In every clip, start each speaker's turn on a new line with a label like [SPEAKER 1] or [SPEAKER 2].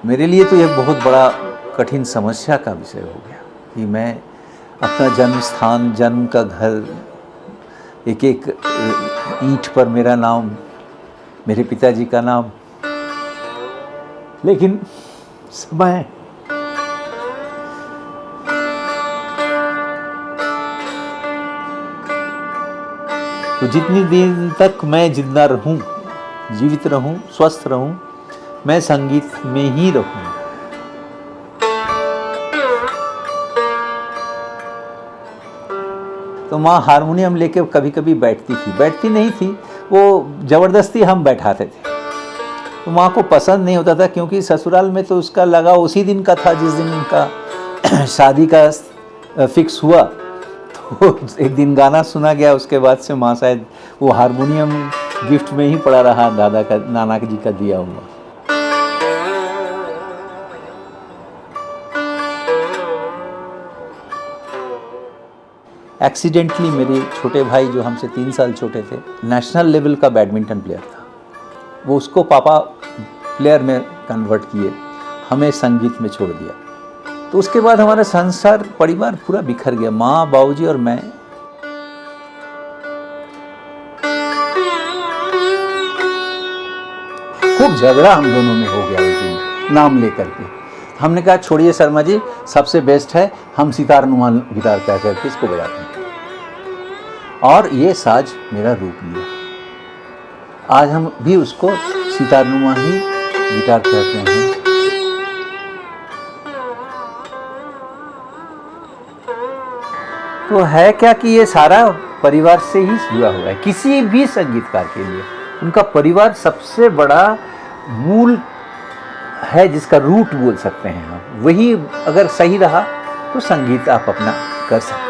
[SPEAKER 1] मेरे लिए तो यह बहुत बड़ा कठिन समस्या का विषय हो गया कि मैं अपना जन्म स्थान, जन्म का घर, एक एक ईंट पर मेरा नाम, मेरे पिताजी का नाम, लेकिन समय तो जितनी दिन तक मैं जिंदा रहूं, जीवित रहूं, स्वस्थ रहूं, मैं संगीत में ही रहूं। तो माँ हारमोनियम लेके कभी कभी बैठती नहीं थी, वो जबरदस्ती हम बैठाते थे। तो माँ को पसंद नहीं होता था, क्योंकि ससुराल में तो उसका लगाव उसी दिन का था जिस दिन उनका शादी का फिक्स हुआ। तो एक दिन गाना सुना गया, उसके बाद से माँ शायद वो हारमोनियम गिफ्ट में ही पड़ा रहा, दादा का, नाना जी का दिया हुआ। एक्सीडेंटली मेरे छोटे भाई, जो हमसे 3 साल छोटे थे, नेशनल लेवल का बैडमिंटन प्लेयर था, वो उसको पापा प्लेयर में कन्वर्ट किए, हमें संगीत में छोड़ दिया। तो उसके बाद हमारा संसार, परिवार पूरा बिखर गया, माँ, बाबूजी और मैं। खूब झगड़ा हम दोनों में हो गया उस दिन नाम लेकर के। हमने कहा छोड़िए शर्मा जी, सबसे बेस्ट है हम सितार नुमा गिटार कह करके इसको बजाते हैं। और ये साज मेरा रूप लिया। आज हम भी उसको सितार नुमा ही गिटार कहते हैं। तो है क्या कि ये सारा परिवार से ही जुड़ा हुआ है। किसी भी संगीतकार के लिए उनका परिवार सबसे बड़ा मूल है, जिसका रूट बोल सकते हैं हम। वही अगर सही रहा तो संगीत आप अपना कर सकते हैं।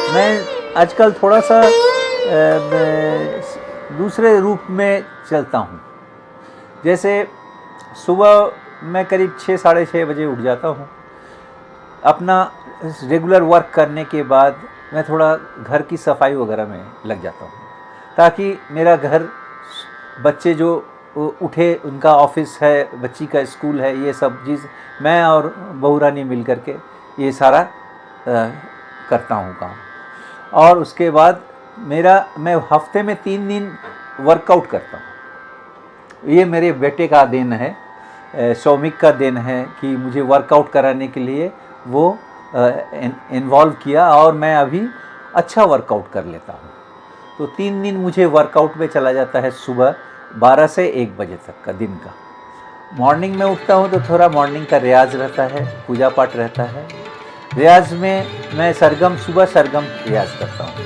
[SPEAKER 1] मैं आजकल थोड़ा सा दूसरे रूप में चलता हूँ। जैसे सुबह मैं करीब 6 साढ़े 6 बजे उठ जाता हूँ। अपना रेगुलर वर्क करने के बाद मैं थोड़ा घर की सफाई वगैरह में लग जाता हूँ, ताकि मेरा घर, बच्चे जो उठे उनका ऑफिस है, बच्ची का स्कूल है, ये सब चीज़ मैं और बहू रानी मिल करके ये सारा करता हूँ काम। और उसके बाद मैं हफ्ते में 3 दिन वर्कआउट करता हूँ। ये मेरे बेटे का देन है, सौमिक का देन है कि मुझे वर्कआउट कराने के लिए वो इन्वॉल्व किया, और मैं अभी अच्छा वर्कआउट कर लेता हूँ। तो 3 दिन मुझे वर्कआउट में चला जाता है, सुबह 12 से 1 बजे तक का दिन का। मॉर्निंग में उठता हूँ तो थोड़ा मॉर्निंग का रियाज़ रहता है, पूजा पाठ रहता है। रियाज़ में मैं सुबह सरगम रियाज़ करता हूँ।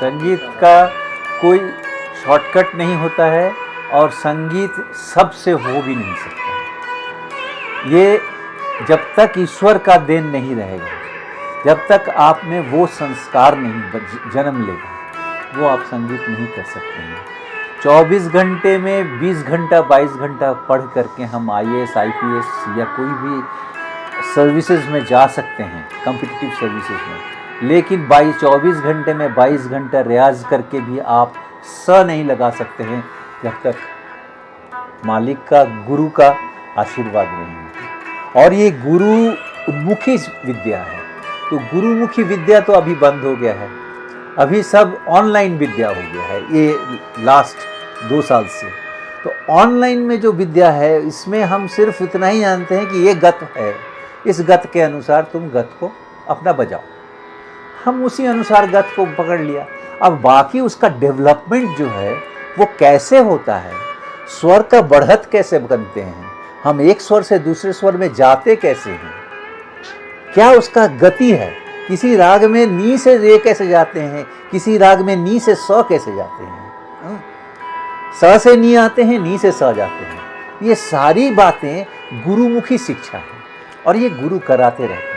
[SPEAKER 1] संगीत का कोई शॉर्टकट नहीं होता है और संगीत सबसे हो भी नहीं सकता। ये जब तक ईश्वर का देन नहीं रहेगा, जब तक आप में वो संस्कार नहीं जन्म लेगा, वो आप संगीत नहीं कर सकते हैं। 24 घंटे में 20 घंटा 22 घंटा पढ़ करके हम IAS IPS या कोई भी सर्विसेज में जा सकते हैं, कॉम्पिटिटिव सर्विसेज में, लेकिन 24 घंटे में 22 घंटा रियाज करके भी आप नहीं लगा सकते हैं जब तक मालिक का, गुरु का आशीर्वाद नहीं है। और ये गुरुमुखी विद्या है, तो गुरुमुखी विद्या तो अभी बंद हो गया है, अभी सब ऑनलाइन विद्या हो गया है ये लास्ट 2 साल से। तो ऑनलाइन में जो विद्या है इसमें हम सिर्फ इतना ही जानते हैं कि ये गत है, इस गत के अनुसार तुम गत को अपना बजाओ, हम उसी अनुसार गत को पकड़ लिया। अब बाकी उसका डेवलपमेंट जो है वो कैसे होता है, स्वर का बढ़त कैसे बनते हैं, हम एक स्वर से दूसरे स्वर में जाते कैसे हैं, क्या उसका गति है, किसी राग में नी से रे कैसे जाते हैं, किसी राग में नी से स कैसे जाते हैं, स से नी आते हैं, नी से स जाते हैं। ये सारी बातें गुरुमुखी शिक्षा है और ये गुरु कराते रहते हैं।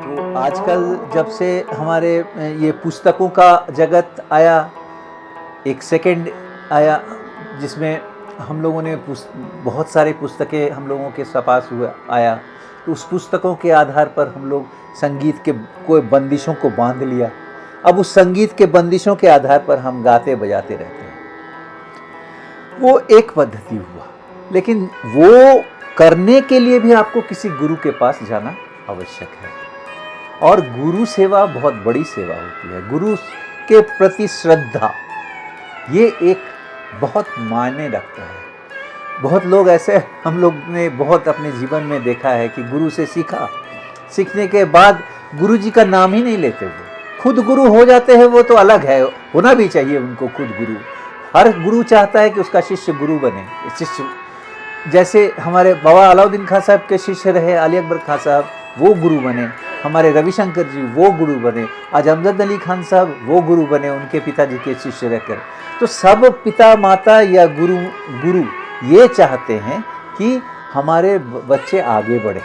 [SPEAKER 1] तो आजकल जब से हमारे ये पुस्तकों का जगत आया, एक सेकंड आया जिसमें हम लोगों ने बहुत सारे पुस्तकें हम लोगों के पास हुआ आया, तो उस पुस्तकों के आधार पर हम लोग संगीत के कोई बंदिशों को बांध लिया। अब उस संगीत के बंदिशों के आधार पर हम गाते बजाते रहते हैं। वो एक पद्धति हुआ, लेकिन वो करने के लिए भी आपको किसी गुरु के पास जाना आवश्यक है। और गुरु सेवा बहुत बड़ी सेवा होती है। गुरु के प्रति श्रद्धा ये एक बहुत मायने रखता है। बहुत लोग ऐसे हम लोग ने बहुत अपने जीवन में देखा है कि गुरु से सीखने के बाद गुरु जी का नाम ही नहीं लेते, वो खुद गुरु हो जाते हैं। वो तो अलग है, होना भी चाहिए उनको खुद गुरु। हर गुरु चाहता है कि उसका शिष्य गुरु बने। शिष्य जैसे हमारे बाबा अलाउद्दीन खां साहब के शिष्य रहे अली अकबर खां साहब, वो गुरु बने। हमारे रविशंकर जी वो गुरु बने। आज अमजद अली खान साहब वो गुरु बने उनके पिताजी के शिष्य रहकर। तो सब पिता माता या गुरु ये चाहते हैं कि हमारे बच्चे आगे बढ़े।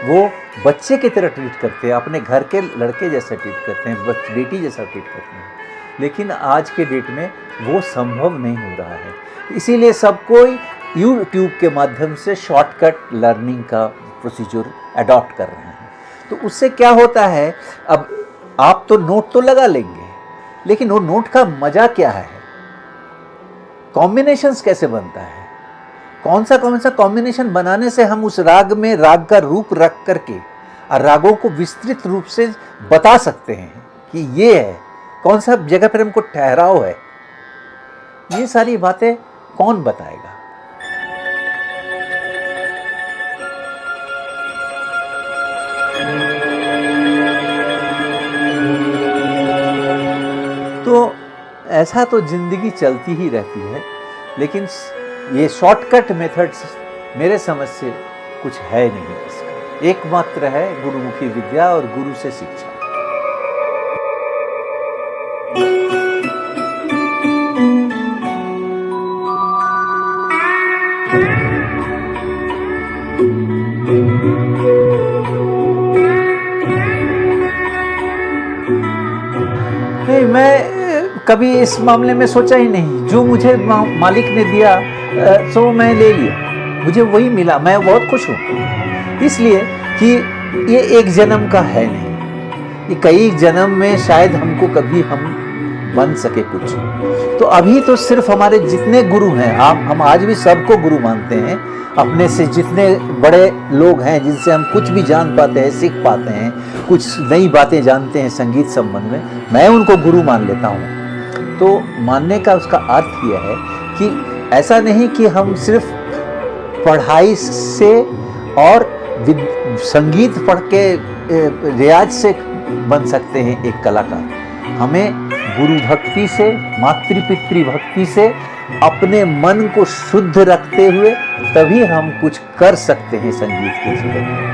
[SPEAKER 1] वो बच्चे की तरह ट्रीट करते हैं, अपने घर के लड़के जैसा ट्रीट करते हैं, बेटी जैसा ट्रीट करते हैं। लेकिन आज के डेट में वो संभव नहीं हो रहा है। इसीलिए सब कोई यूट्यूब के माध्यम से शॉर्टकट लर्निंग का प्रोसीजर अडॉप्ट कर रहे हैं। तो उससे क्या होता है, अब आप तो नोट तो लगा लेंगे, लेकिन वो नोट का मजा क्या है, कॉम्बिनेशंस कैसे बनता है, कौन सा कॉम्बिनेशन बनाने से हम उस राग में राग का रूप रख करके और रागों को विस्तृत रूप से बता सकते हैं कि ये है, कौन सा जगह पर हमको ठहराव है। ये सारी बातें कौन बताएगा। तो ऐसा तो जिंदगी चलती ही रहती है, लेकिन ये शॉर्टकट मेथड्स मेरे समझ से कुछ है नहीं। इसका एकमात्र है गुरुमुखी विद्या और गुरु से शिक्षा। नहीं, मैं कभी इस मामले में सोचा ही नहीं। जो मुझे मालिक ने दिया सो मैं ले लिया, मुझे वही मिला, मैं बहुत खुश हूँ। इसलिए कि ये एक जन्म का है नहीं, ये कई जन्म में शायद हमको कभी हम बन सके कुछ। तो अभी तो सिर्फ हमारे जितने गुरु हैं, हम आज भी सबको गुरु मानते हैं। अपने से जितने बड़े लोग हैं जिनसे हम कुछ भी जान पाते हैं, सीख पाते हैं, कुछ नई बातें जानते हैं संगीत संबंध में, मैं उनको गुरु मान लेता हूँ। तो मानने का उसका अर्थ यह है कि ऐसा नहीं कि हम सिर्फ पढ़ाई से और संगीत पढ़ के रियाज से बन सकते हैं एक कलाकार। हमें गुरु भक्ति से, मातृ पितृ भक्ति से अपने मन को शुद्ध रखते हुए तभी हम कुछ कर सकते हैं संगीत के जीवन में।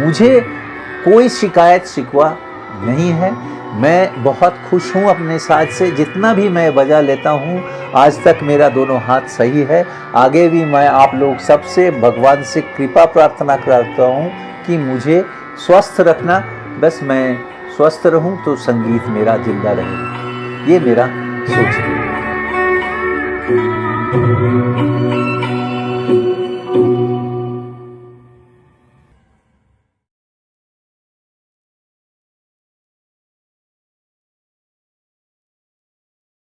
[SPEAKER 1] मुझे कोई शिकायत शिकवा नहीं है। मैं बहुत खुश हूँ अपने साज से, जितना भी मैं बजा लेता हूँ आज तक मेरा दोनों हाथ सही है। आगे भी मैं आप लोग सबसे भगवान से कृपा प्रार्थना करता हूँ कि मुझे स्वस्थ रखना, बस मैं स्वस्थ रहूँ तो संगीत मेरा जिंदा रहे, ये मेरा सोच है।